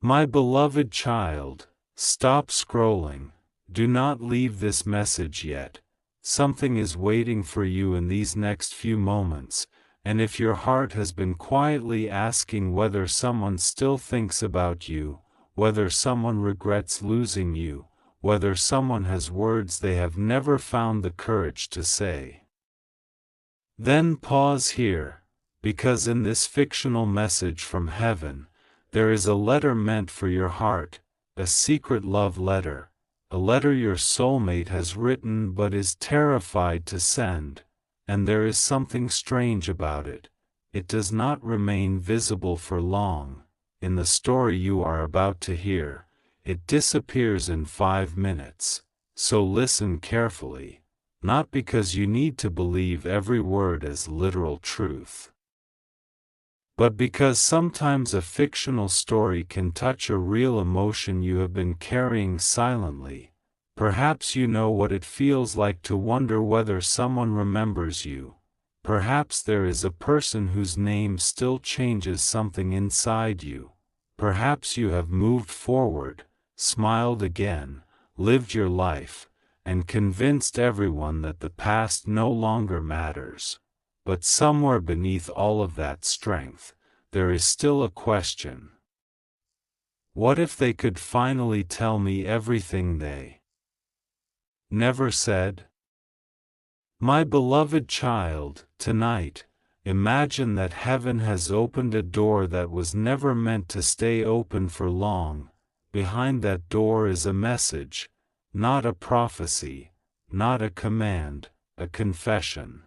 My beloved child, stop scrolling. Do not leave this message yet. Something is waiting for you in these next few moments, and if your heart has been quietly asking whether someone still thinks about you, whether someone regrets losing you, whether someone has words they have never found the courage to say, then pause here, because in this fictional message from heaven, there is a letter meant for your heart, a secret love letter, a letter your soulmate has written but is terrified to send, and there is something strange about it. It does not remain visible for long. In the story you are about to hear, it disappears in 5 minutes, so listen carefully, not because you need to believe every word as literal truth, but because sometimes a fictional story can touch a real emotion you have been carrying silently. Perhaps you know what it feels like to wonder whether someone remembers you. Perhaps there is a person whose name still changes something inside you. Perhaps you have moved forward, smiled again, lived your life, and convinced everyone that the past no longer matters. But somewhere beneath all of that strength, there is still a question. What if they could finally tell me everything they never said? My beloved child, tonight, imagine that heaven has opened a door that was never meant to stay open for long. Behind that door is a message, not a prophecy, not a command, a confession.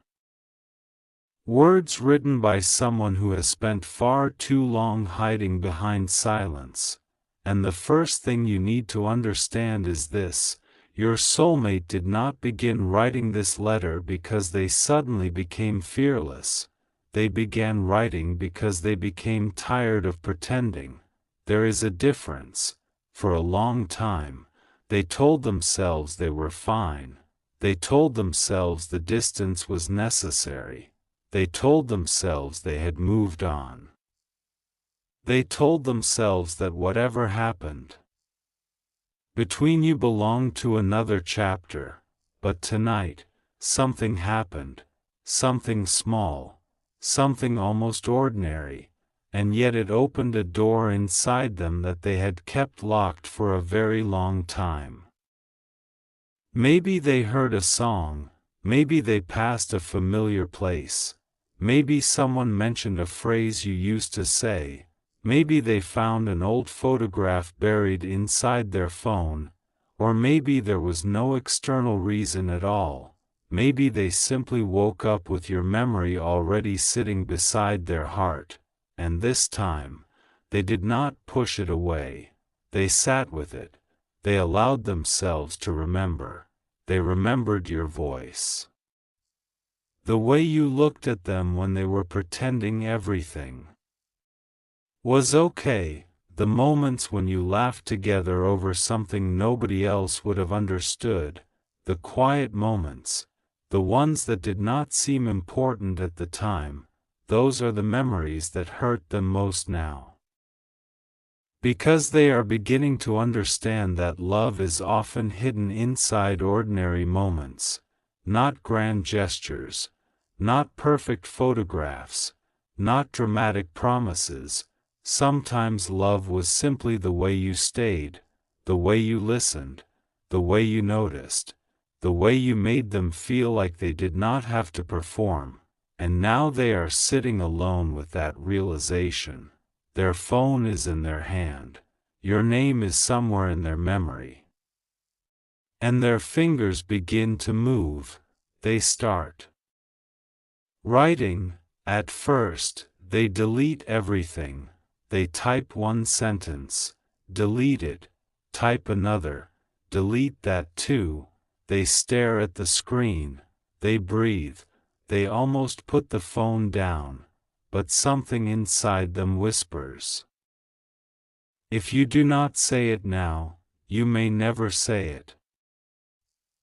Words written by someone who has spent far too long hiding behind silence. And the first thing you need to understand is this: your soulmate did not begin writing this letter because they suddenly became fearless. They began writing because they became tired of pretending. There is a difference. For a long time, they told themselves they were fine. They told themselves the distance was necessary. They told themselves they had moved on. They told themselves that whatever happened between you belonged to another chapter. But tonight, something happened, something small, something almost ordinary, and yet it opened a door inside them that they had kept locked for a very long time. Maybe they heard a song, maybe they passed a familiar place, maybe someone mentioned a phrase you used to say, maybe they found an old photograph buried inside their phone, or maybe there was no external reason at all. Maybe they simply woke up with your memory already sitting beside their heart, and this time, they did not push it away. They sat with it. They allowed themselves to remember. They remembered your voice. The way you looked at them when they were pretending everything was okay, the moments when you laughed together over something nobody else would have understood, the quiet moments, the ones that did not seem important at the time, those are the memories that hurt them most now. Because they are beginning to understand that love is often hidden inside ordinary moments, not grand gestures, not perfect photographs, not dramatic promises. Sometimes love was simply the way you stayed, the way you listened, the way you noticed, the way you made them feel like they did not have to perform. And now they are sitting alone with that realization. Their phone is in their hand. Your name is somewhere in their memory. And their fingers begin to move. They start writing. At first, they delete everything. They type one sentence, delete it, type another, delete that too. They stare at the screen, they breathe, they almost put the phone down, but something inside them whispers, if you do not say it now, you may never say it.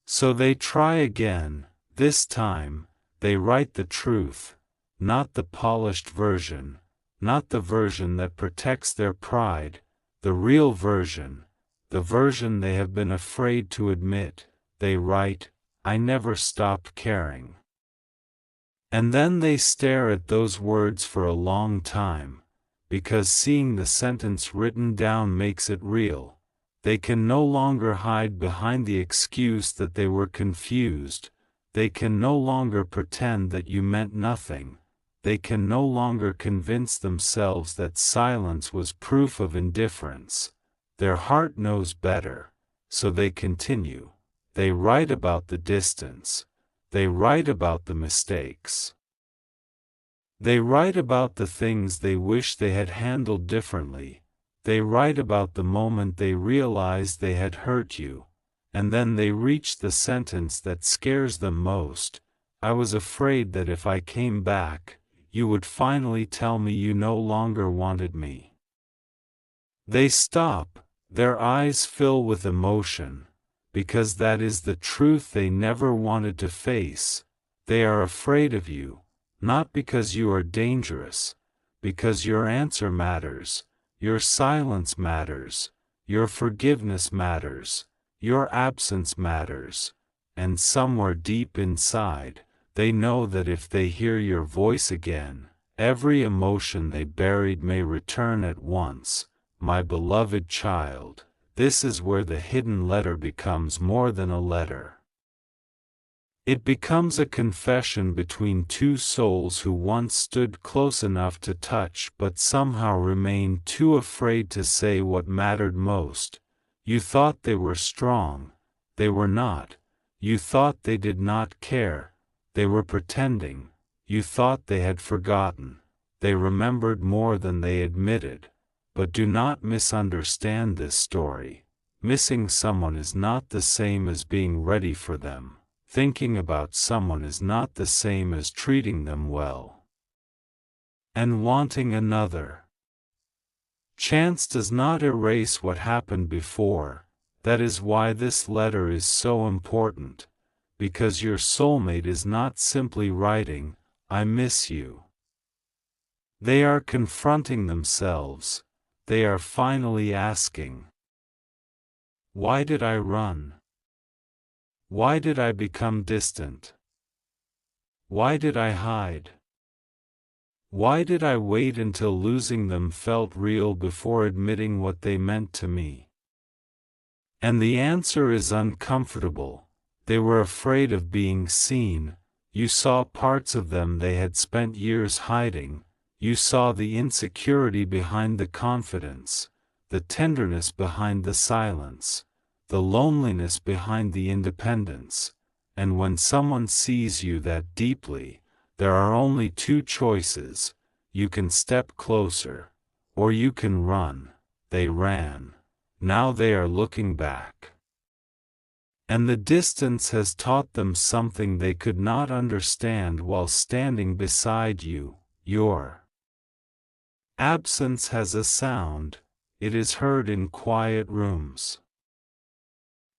So they try again. This time, they write the truth, not the polished version, not the version that protects their pride, the real version, the version they have been afraid to admit. They write, "I never stopped caring." And then they stare at those words for a long time, because seeing the sentence written down makes it real. They can no longer hide behind the excuse that they were confused. They can no longer pretend that you meant nothing. They can no longer convince themselves that silence was proof of indifference. Their heart knows better, so they continue. They write about the distance. They write about the mistakes. They write about the things they wish they had handled differently. They write about the moment they realized they had hurt you. And then they reach the sentence that scares them most. "I was afraid that if I came back, you would finally tell me you no longer wanted me." They stop, their eyes fill with emotion, because that is the truth they never wanted to face. They are afraid of you, not because you are dangerous, because your answer matters, your silence matters, your forgiveness matters, your absence matters, and somewhere deep inside, they know that if they hear your voice again, every emotion they buried may return at once. My beloved child, this is where the hidden letter becomes more than a letter. It becomes a confession between two souls who once stood close enough to touch but somehow remained too afraid to say what mattered most. You thought they were strong. They were not. You thought they did not care. They were pretending. You thought they had forgotten. They remembered more than they admitted. But do not misunderstand this story. Missing someone is not the same as being ready for them. Thinking about someone is not the same as treating them well. And wanting another. Chance does not erase what happened before. That is why this letter is so important. Because your soulmate is not simply writing, "I miss you." They are confronting themselves. They are finally asking, "Why did I run? Why did I become distant? Why did I hide? Why did I wait until losing them felt real before admitting what they meant to me?" And the answer is uncomfortable. They were afraid of being seen. You saw parts of them they had spent years hiding. You saw the insecurity behind the confidence, the tenderness behind the silence, the loneliness behind the independence. And when someone sees you that deeply, there are only two choices. You can step closer, or you can run. They ran. Now they are looking back. And the distance has taught them something they could not understand while standing beside you. Your absence has a sound. It is heard in quiet rooms,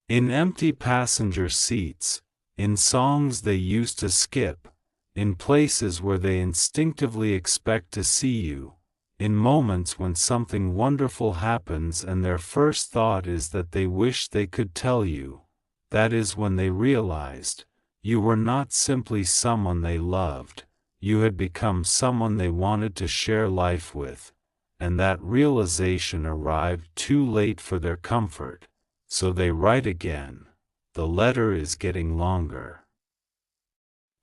in empty passenger seats, in songs they used to skip, in places where they instinctively expect to see you, in moments when something wonderful happens and their first thought is that they wish they could tell you. That is when they realized, you were not simply someone they loved. You had become someone they wanted to share life with, and that realization arrived too late for their comfort, so they write again. The letter is getting longer.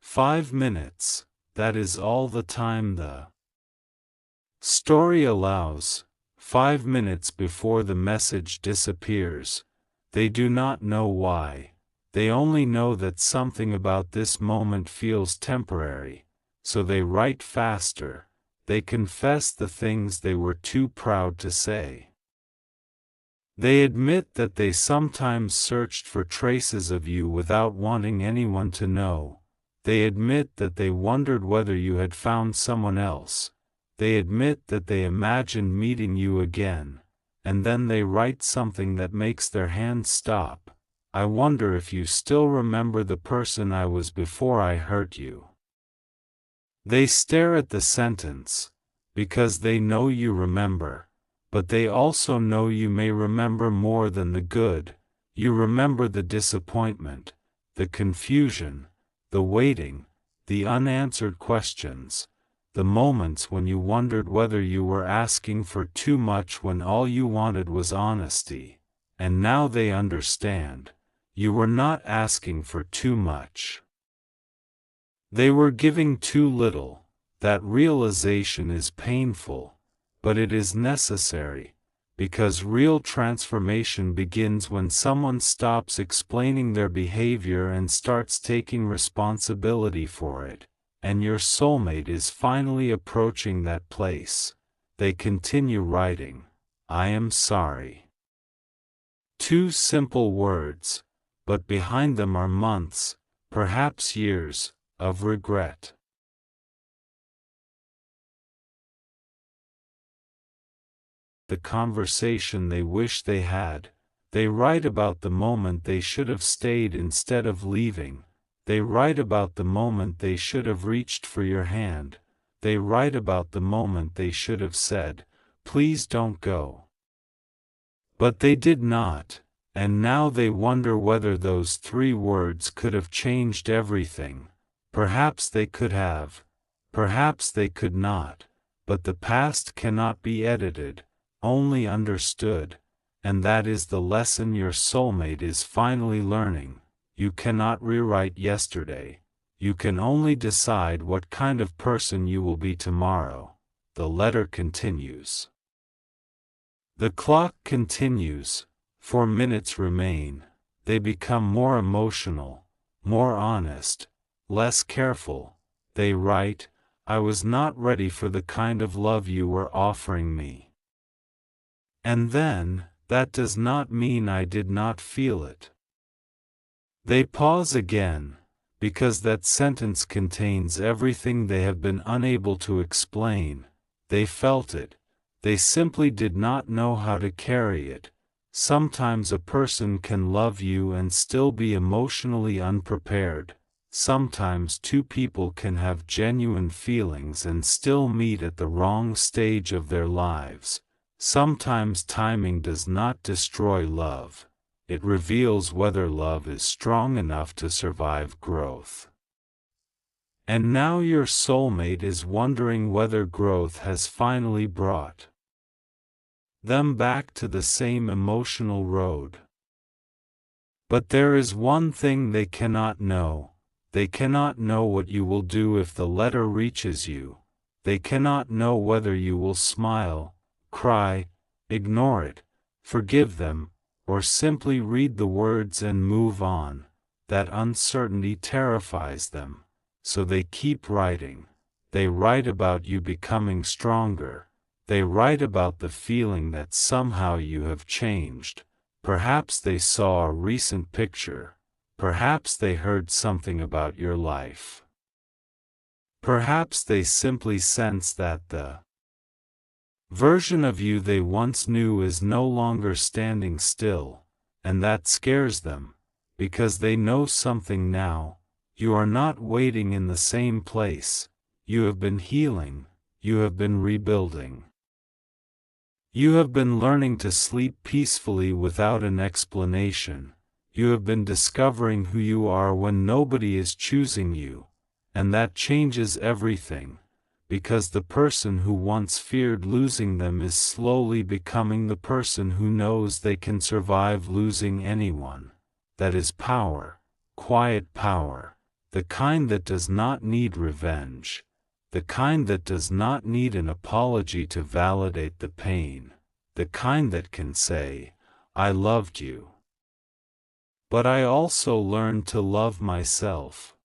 5 minutes, that is all the time the story allows. 5 minutes before the message disappears. They do not know why. They only know that something about this moment feels temporary. So they write faster. They confess the things they were too proud to say. They admit that they sometimes searched for traces of you without wanting anyone to know. They admit that they wondered whether you had found someone else. They admit that they imagined meeting you again. And then they write something that makes their hands stop. "I wonder if you still remember the person I was before I hurt you." They stare at the sentence, because they know you remember, but they also know you may remember more than the good. You remember the disappointment, the confusion, the waiting, the unanswered questions, the moments when you wondered whether you were asking for too much when all you wanted was honesty. And now they understand. You were not asking for too much. They were giving too little. That realization is painful, but it is necessary, because real transformation begins when someone stops explaining their behavior and starts taking responsibility for it. And your soulmate is finally approaching that place. They continue writing, "I am sorry." 2 simple words, but behind them are months, perhaps years, of regret. The conversation they wish they had. They write about the moment they should have stayed instead of leaving. They write about the moment they should have reached for your hand. They write about the moment they should have said, "Please don't go." But they did not, and now they wonder whether those 3 words could have changed everything. Perhaps they could have. Perhaps they could not. But the past cannot be edited, only understood, and that is the lesson your soulmate is finally learning. You cannot rewrite yesterday. You can only decide what kind of person you will be tomorrow. The letter continues. The clock continues. 4 minutes remain. They become more emotional, more honest, less careful. They write, "I was not ready for the kind of love you were offering me. And then, that does not mean I did not feel it." They pause again, because that sentence contains everything they have been unable to explain. They felt it. They simply did not know how to carry it. Sometimes a person can love you and still be emotionally unprepared. Sometimes 2 people can have genuine feelings and still meet at the wrong stage of their lives. Sometimes timing does not destroy love. It reveals whether love is strong enough to survive growth. And now your soulmate is wondering whether growth has finally brought them back to the same emotional road. But there is one thing they cannot know. They cannot know what you will do if the letter reaches you. They cannot know whether you will smile, cry, ignore it, forgive them, or simply read the words and move on. That uncertainty terrifies them, so they keep writing. They write about you becoming stronger. They write about the feeling that somehow you have changed. Perhaps they saw a recent picture. Perhaps they heard something about your life. Perhaps they simply sense that the version of you they once knew is no longer standing still, and that scares them, because they know something now. You are not waiting in the same place. You have been healing. You have been rebuilding. You have been learning to sleep peacefully without an explanation. You have been discovering who you are when nobody is choosing you, and that changes everything. Because the person who once feared losing them is slowly becoming the person who knows they can survive losing anyone. That is power, quiet power, the kind that does not need revenge, the kind that does not need an apology to validate the pain, the kind that can say, "I loved you. But I also learned to love myself."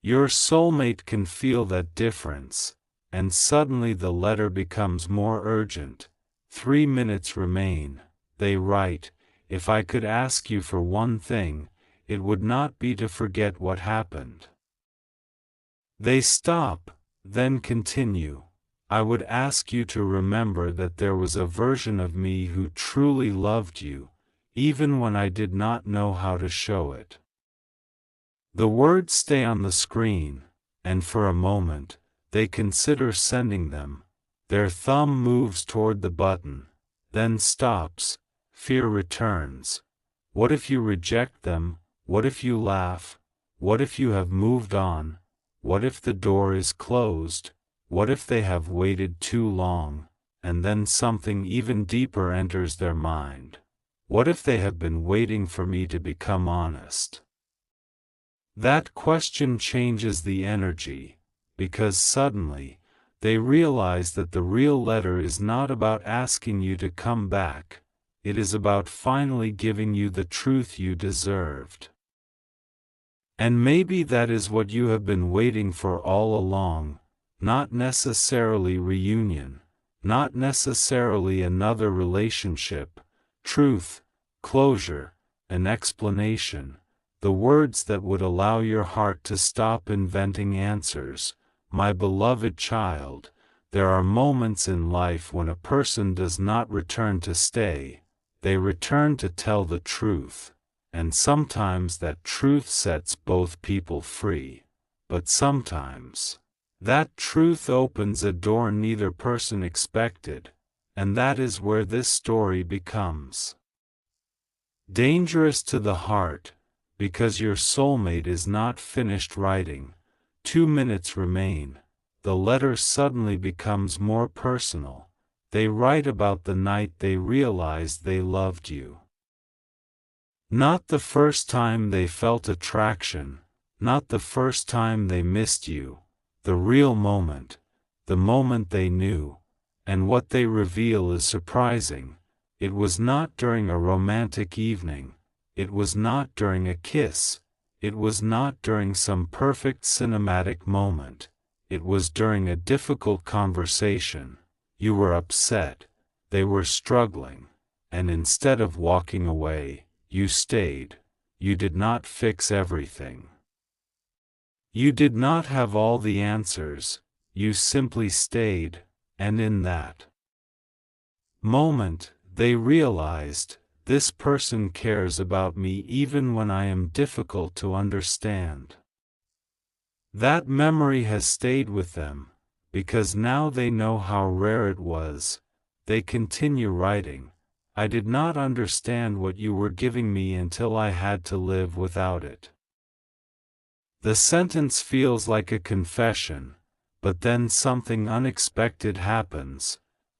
Your soulmate can feel that difference, and suddenly the letter becomes more urgent. 3 minutes remain. They write, "If I could ask you for one thing, it would not be to forget what happened." They stop, then continue. "I would ask you to remember that there was a version of me who truly loved you, even when I did not know how to show it." The words stay on the screen, and for a moment, they consider sending them, Their thumb moves toward the button, then stops. Fear returns. What if you reject them? What if you laugh? What if you have moved on? What if the door is closed? What if they have waited too long? And then something even deeper enters their mind. What if they have been waiting for me to become honest? That question changes the energy, because suddenly, they realize that the real letter is not about asking you to come back, it is about finally giving you the truth you deserved. And maybe that is what you have been waiting for all along, not necessarily reunion, not necessarily another relationship, truth, closure, an explanation, the words that would allow your heart to stop inventing answers. My beloved child, there are moments in life when a person does not return to stay, they return to tell the truth, and sometimes that truth sets both people free, but sometimes that truth opens a door neither person expected, and that is where this story becomes dangerous to the heart, because your soulmate is not finished writing. 2 minutes remain. The letter suddenly becomes more personal. They write about the night they realized they loved you. Not the first time they felt attraction, not the first time they missed you, the real moment, the moment they knew, and what they reveal is surprising. It was not during a romantic evening, it was not during a kiss, it was not during some perfect cinematic moment, it was during a difficult conversation. You were upset, they were struggling, and instead of walking away, you stayed. You did not fix everything. You did not have all the answers, you simply stayed, and in that moment, they realized, this person cares about me even when I am difficult to understand. That memory has stayed with them, because now they know how rare it was. They continue writing. I did not understand what you were giving me until I had to live without it. The sentence feels like a confession, but then something unexpected happens.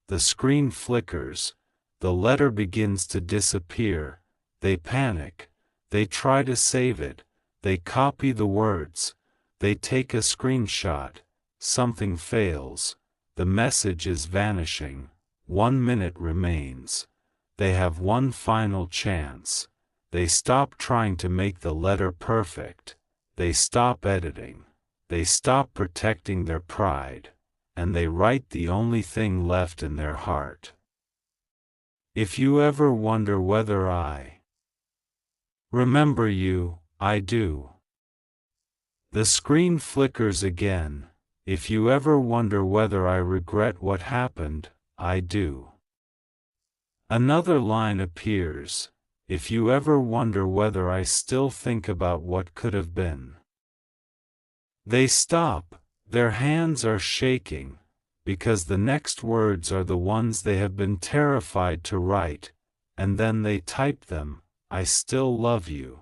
The screen flickers, the letter begins to disappear, they panic, they try to save it, they copy the words, they take a screenshot, something fails, the message is vanishing, 1 minute remains. They have one final chance. They stop trying to make the letter perfect. They stop editing. They stop protecting their pride. And they write the only thing left in their heart. If you ever wonder whether I remember you, I do. The screen flickers again. If you ever wonder whether I regret what happened, I do. Another line appears. If you ever wonder whether I still think about what could have been. They stop, their hands are shaking, because the next words are the ones they have been terrified to write, and then they type them, I still love you.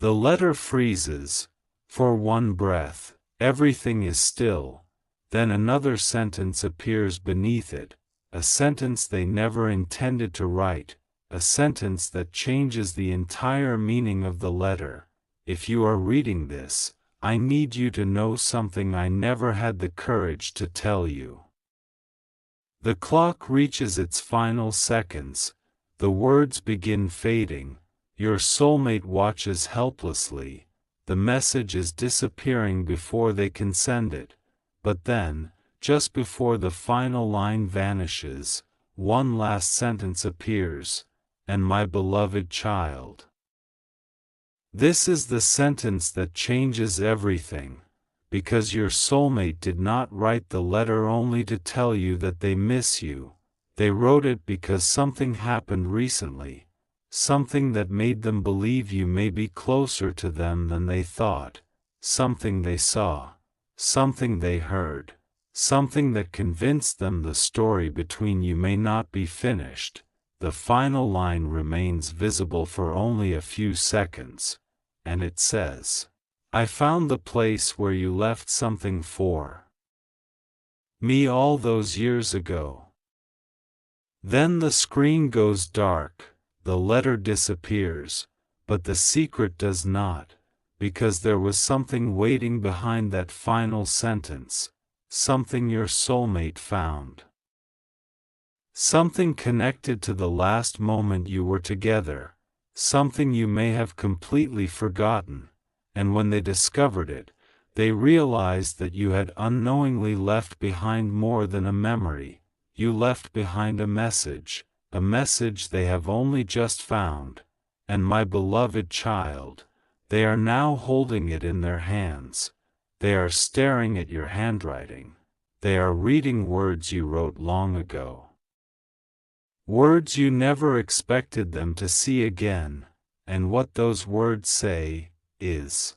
The letter freezes. For one breath, everything is still, then another sentence appears beneath it, a sentence they never intended to write, a sentence that changes the entire meaning of the letter. If you are reading this, I need you to know something I never had the courage to tell you. The clock reaches its final seconds, the words begin fading, your soulmate watches helplessly, the message is disappearing before they can send it, but then, just before the final line vanishes, one last sentence appears, and my beloved child. This is the sentence that changes everything, because your soulmate did not write the letter only to tell you that they miss you, they wrote it because something happened recently, something that made them believe you may be closer to them than they thought, something they saw, something they heard, something that convinced them the story between you may not be finished. The final line remains visible for only a few seconds, and it says, "I found the place where you left something for me all those years ago." Then the screen goes dark, the letter disappears, but the secret does not, because there was something waiting behind that final sentence, something your soulmate found. Something connected to the last moment you were together, something you may have completely forgotten, and when they discovered it, they realized that you had unknowingly left behind more than a memory. You left behind a message they have only just found, and my beloved child, they are now holding it in their hands. They are staring at your handwriting. They are reading words you wrote long ago. Words you never expected them to see again, and what those words say is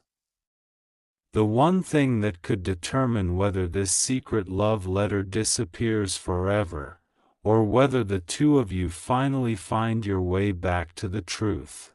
the one thing that could determine whether this secret love letter disappears forever, or whether the two of you finally find your way back to the truth.